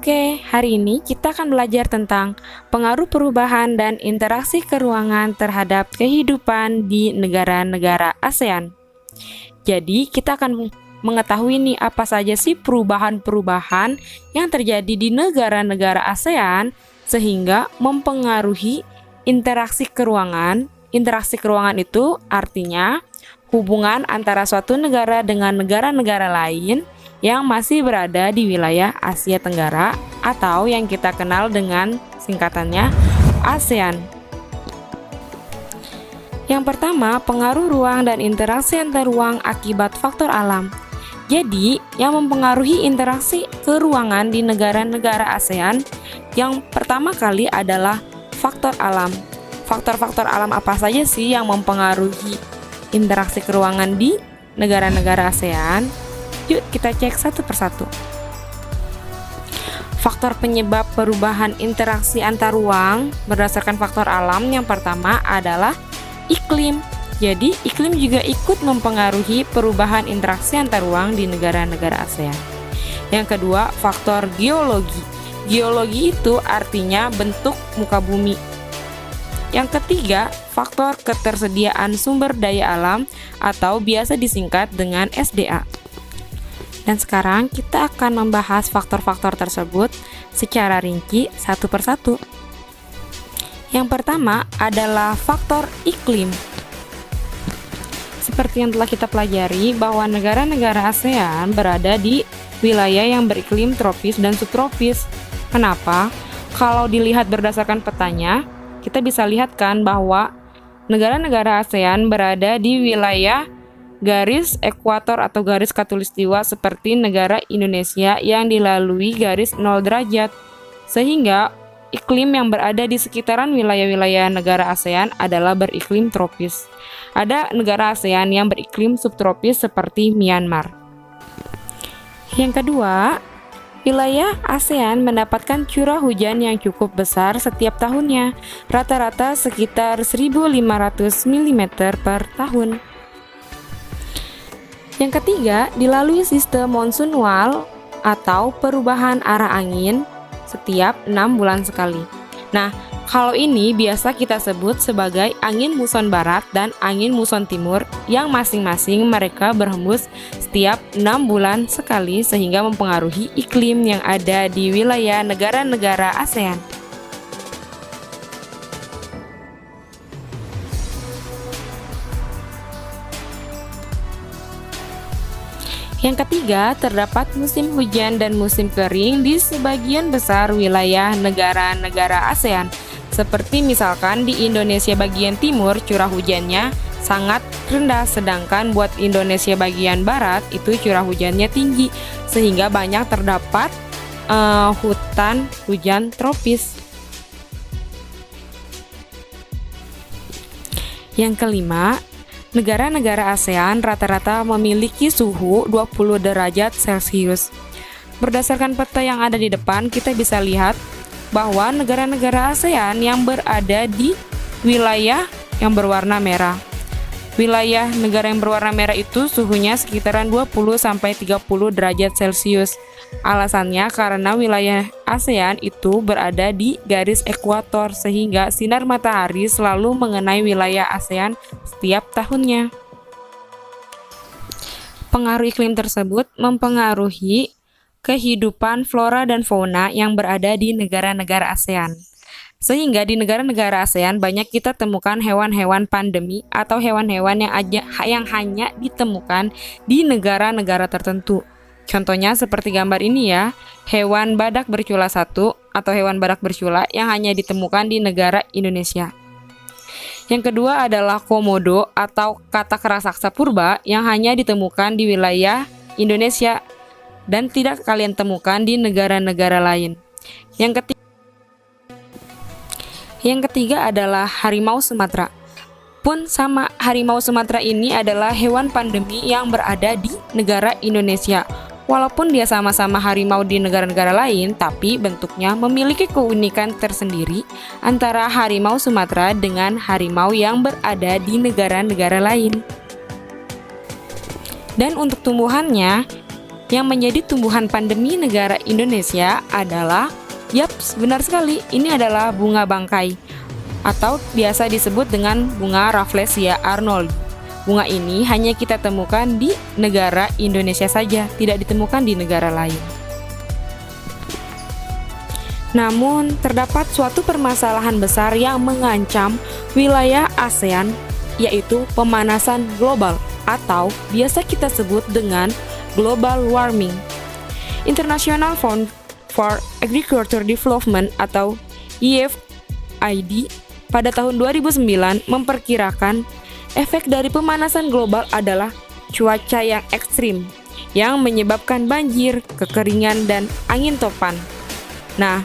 Oke, hari ini kita akan belajar tentang pengaruh perubahan dan interaksi keruangan terhadap kehidupan di negara-negara ASEAN. Jadi, kita akan mengetahui nih apa saja sih perubahan-perubahan yang terjadi di negara-negara ASEAN sehingga mempengaruhi interaksi keruangan. Interaksi keruangan itu artinya hubungan antara suatu negara dengan negara-negara lain yang masih berada di wilayah Asia Tenggara atau yang kita kenal dengan singkatannya ASEAN. Yang pertama, pengaruh ruang dan interaksi antar ruang akibat faktor alam. Jadi, yang mempengaruhi interaksi keruangan di negara-negara ASEAN yang pertama kali adalah faktor alam. Faktor-faktor alam apa saja sih yang mempengaruhi interaksi keruangan di negara-negara ASEAN? Yuk kita cek satu persatu. Faktor penyebab perubahan interaksi antar ruang berdasarkan faktor alam yang pertama adalah iklim. Jadi iklim juga ikut mempengaruhi perubahan interaksi antar ruang di negara-negara ASEAN. Yang kedua, faktor geologi. Geologi itu artinya bentuk muka bumi. Yang ketiga, faktor ketersediaan sumber daya alam atau biasa disingkat dengan SDA. Dan sekarang kita akan membahas faktor-faktor tersebut secara rinci satu persatu. Yang pertama adalah faktor iklim. Seperti yang telah kita pelajari bahwa negara-negara ASEAN berada di wilayah yang beriklim tropis dan subtropis. Kenapa? Kalau dilihat berdasarkan petanya, kita bisa lihat kan bahwa negara-negara ASEAN berada di wilayah garis ekuator atau garis khatulistiwa seperti negara Indonesia yang dilalui garis 0 derajat. Sehingga iklim yang berada di sekitaran wilayah-wilayah negara ASEAN adalah beriklim tropis. Ada negara ASEAN yang beriklim subtropis seperti Myanmar. Yang kedua, wilayah ASEAN mendapatkan curah hujan yang cukup besar setiap tahunnya, rata-rata sekitar 1.500 mm per tahun. Yang ketiga, dilalui sistem monsunwal atau perubahan arah angin setiap 6 bulan sekali. Nah, kalau ini biasa kita sebut sebagai angin muson barat dan angin muson timur yang masing-masing mereka berhembus setiap 6 bulan sekali sehingga mempengaruhi iklim yang ada di wilayah negara-negara ASEAN. Yang ketiga, terdapat musim hujan dan musim kering di sebagian besar wilayah negara-negara ASEAN. Seperti misalkan di Indonesia bagian timur curah hujannya sangat rendah, sedangkan buat Indonesia bagian barat itu curah hujannya tinggi, sehingga banyak terdapat hutan hujan tropis. Yang kelima, negara-negara ASEAN rata-rata memiliki suhu 20 derajat Celcius. Berdasarkan peta yang ada di depan, kita bisa lihat bahwa negara-negara ASEAN yang berada di wilayah yang berwarna merah. Wilayah negara yang berwarna merah itu suhunya sekitaran 20-30 derajat Celcius. Alasannya karena wilayah ASEAN itu berada di garis ekuator sehingga sinar matahari selalu mengenai wilayah ASEAN setiap tahunnya. Pengaruh iklim tersebut mempengaruhi kehidupan flora dan fauna yang berada di negara-negara ASEAN. Sehingga di negara-negara ASEAN banyak kita temukan hewan-hewan pandemi atau hewan-hewan yang hanya ditemukan di negara-negara tertentu. Contohnya seperti gambar ini ya, hewan badak bercula 1 atau hewan badak bercula yang hanya ditemukan di negara Indonesia. Yang kedua adalah komodo atau katak raksasa purba yang hanya ditemukan di wilayah Indonesia dan tidak kalian temukan di negara-negara lain. Yang ketiga adalah harimau Sumatera. Pun sama, harimau Sumatera ini adalah hewan pandemi yang berada di negara Indonesia. Walaupun dia sama-sama harimau di negara-negara lain, tapi bentuknya memiliki keunikan tersendiri antara harimau Sumatera dengan harimau yang berada di negara-negara lain. Dan untuk tumbuhannya, Yang menjadi tumbuhan pandemi negara Indonesia adalah, yaps, benar sekali, ini adalah bunga bangkai atau biasa disebut dengan bunga Rafflesia arnoldii. Bunga ini hanya kita temukan di negara Indonesia saja, tidak ditemukan di negara lain. Namun, terdapat suatu permasalahan besar yang mengancam wilayah ASEAN, yaitu pemanasan global atau biasa kita sebut dengan global warming. International Fund for Agriculture Development atau IFAD pada tahun 2009 memperkirakan efek dari pemanasan global adalah cuaca yang ekstrim yang menyebabkan banjir, kekeringan, dan angin topan. Nah,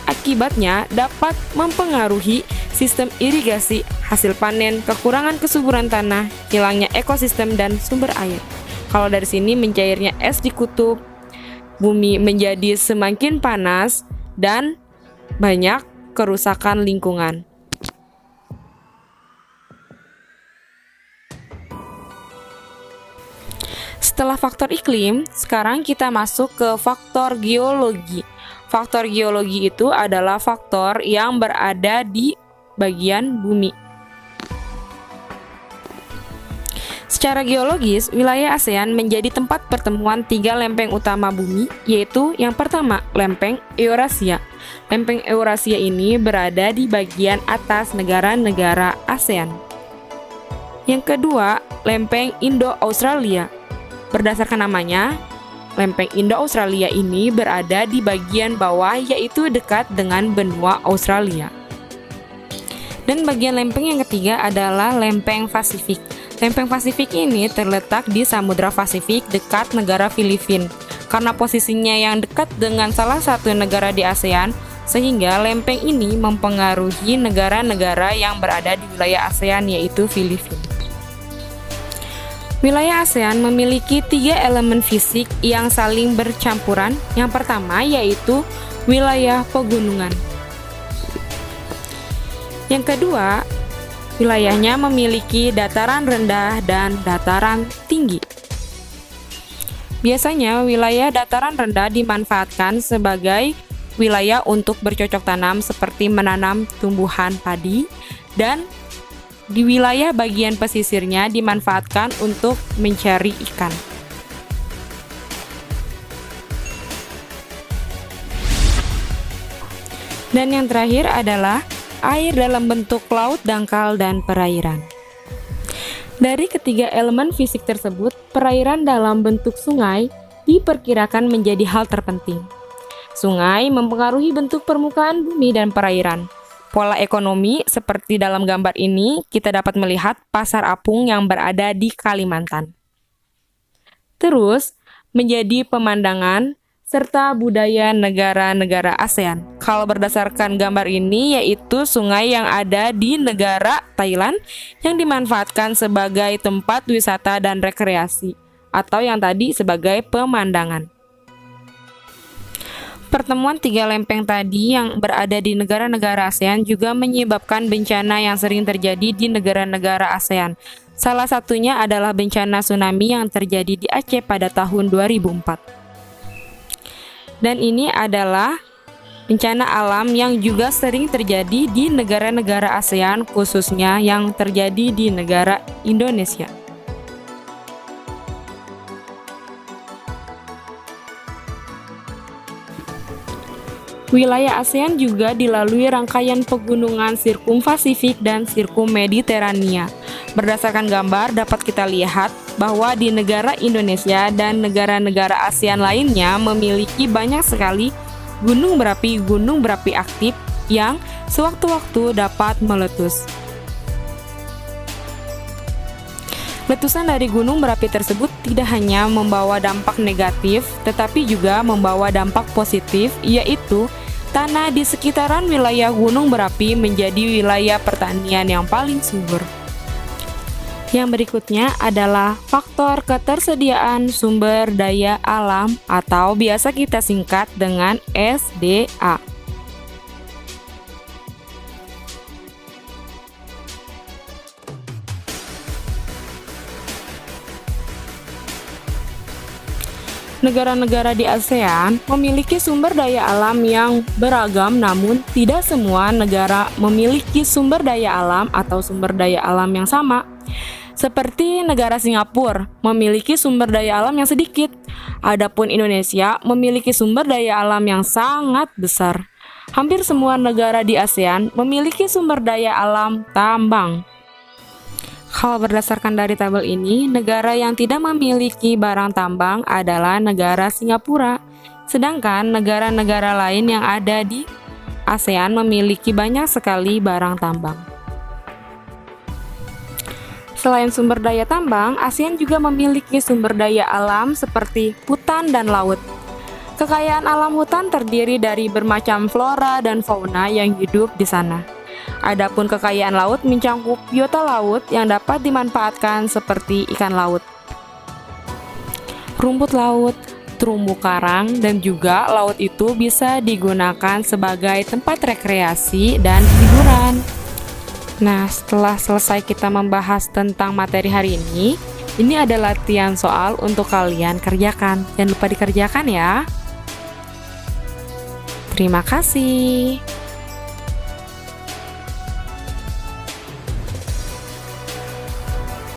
akibatnya dapat mempengaruhi sistem irigasi, hasil panen, kekurangan kesuburan tanah, hilangnya ekosistem dan sumber air. Kalau dari sini mencairnya es di kutub, bumi menjadi semakin panas, dan banyak kerusakan lingkungan. Setelah faktor iklim, sekarang kita masuk ke faktor geologi. Faktor geologi itu adalah faktor yang berada di bagian bumi. Secara geologis, wilayah ASEAN menjadi tempat pertemuan 3 lempeng utama bumi, yaitu yang pertama, lempeng Eurasia. Lempeng Eurasia ini berada di bagian atas negara-negara ASEAN. Yang kedua, lempeng Indo-Australia. Berdasarkan namanya, lempeng Indo-Australia ini berada di bagian bawah, yaitu dekat dengan benua Australia. Dan bagian lempeng yang ketiga adalah lempeng Pasifik. Lempeng Pasifik ini terletak di Samudra Pasifik dekat negara Filipina. Karena posisinya yang dekat dengan salah satu negara di ASEAN, sehingga lempeng ini mempengaruhi negara-negara yang berada di wilayah ASEAN, yaitu Filipina. Wilayah ASEAN memiliki 3 elemen fisik yang saling bercampuran. Yang pertama yaitu wilayah pegunungan. Yang kedua, wilayahnya memiliki dataran rendah dan dataran tinggi. Biasanya wilayah dataran rendah dimanfaatkan sebagai wilayah untuk bercocok tanam seperti menanam tumbuhan padi, dan di wilayah bagian pesisirnya dimanfaatkan untuk mencari ikan. Dan yang terakhir adalah air dalam bentuk laut, dangkal, dan perairan. Dari ketiga elemen fisik tersebut, perairan dalam bentuk sungai diperkirakan menjadi hal terpenting. Sungai mempengaruhi bentuk permukaan bumi dan perairan. Pola ekonomi seperti dalam gambar ini, kita dapat melihat pasar apung yang berada di Kalimantan. Terus, menjadi pemandangan serta budaya negara-negara ASEAN. Kalau berdasarkan gambar ini, yaitu sungai yang ada di negara Thailand yang dimanfaatkan sebagai tempat wisata dan rekreasi, atau yang tadi sebagai pemandangan. Pertemuan 3 lempeng tadi yang berada di negara-negara ASEAN juga menyebabkan bencana yang sering terjadi di negara-negara ASEAN. Salah satunya adalah bencana tsunami yang terjadi di Aceh pada tahun 2004. Dan ini adalah bencana alam yang juga sering terjadi di negara-negara ASEAN, khususnya yang terjadi di negara Indonesia. Wilayah ASEAN juga dilalui rangkaian pegunungan Sirkum-Pasifik dan Sirkum-Mediterania. Berdasarkan gambar dapat kita lihat bahwa di negara Indonesia dan negara-negara ASEAN lainnya memiliki banyak sekali gunung berapi aktif yang sewaktu-waktu dapat meletus. Letusan dari gunung berapi tersebut tidak hanya membawa dampak negatif, tetapi juga membawa dampak positif, yaitu tanah di sekitaran wilayah gunung berapi menjadi wilayah pertanian yang paling subur. Yang berikutnya adalah faktor ketersediaan sumber daya alam atau biasa kita singkat dengan SDA. Negara-negara di ASEAN memiliki sumber daya alam yang beragam, namun tidak semua negara memiliki sumber daya alam atau sumber daya alam yang sama. Seperti negara Singapura memiliki sumber daya alam yang sedikit, adapun Indonesia memiliki sumber daya alam yang sangat besar. Hampir semua negara di ASEAN memiliki sumber daya alam tambang. Kalau berdasarkan dari tabel ini, negara yang tidak memiliki barang tambang adalah negara Singapura. Sedangkan negara-negara lain yang ada di ASEAN memiliki banyak sekali barang tambang. Selain sumber daya tambang, ASEAN juga memiliki sumber daya alam seperti hutan dan laut. Kekayaan alam hutan terdiri dari bermacam flora dan fauna yang hidup di sana. Adapun kekayaan laut mencakup biota laut yang dapat dimanfaatkan seperti ikan laut, rumput laut, terumbu karang, dan juga laut itu bisa digunakan sebagai tempat rekreasi dan hiburan. Nah, setelah selesai kita membahas tentang materi hari ini ada latihan soal untuk kalian kerjakan. Jangan lupa dikerjakan ya. Terima kasih.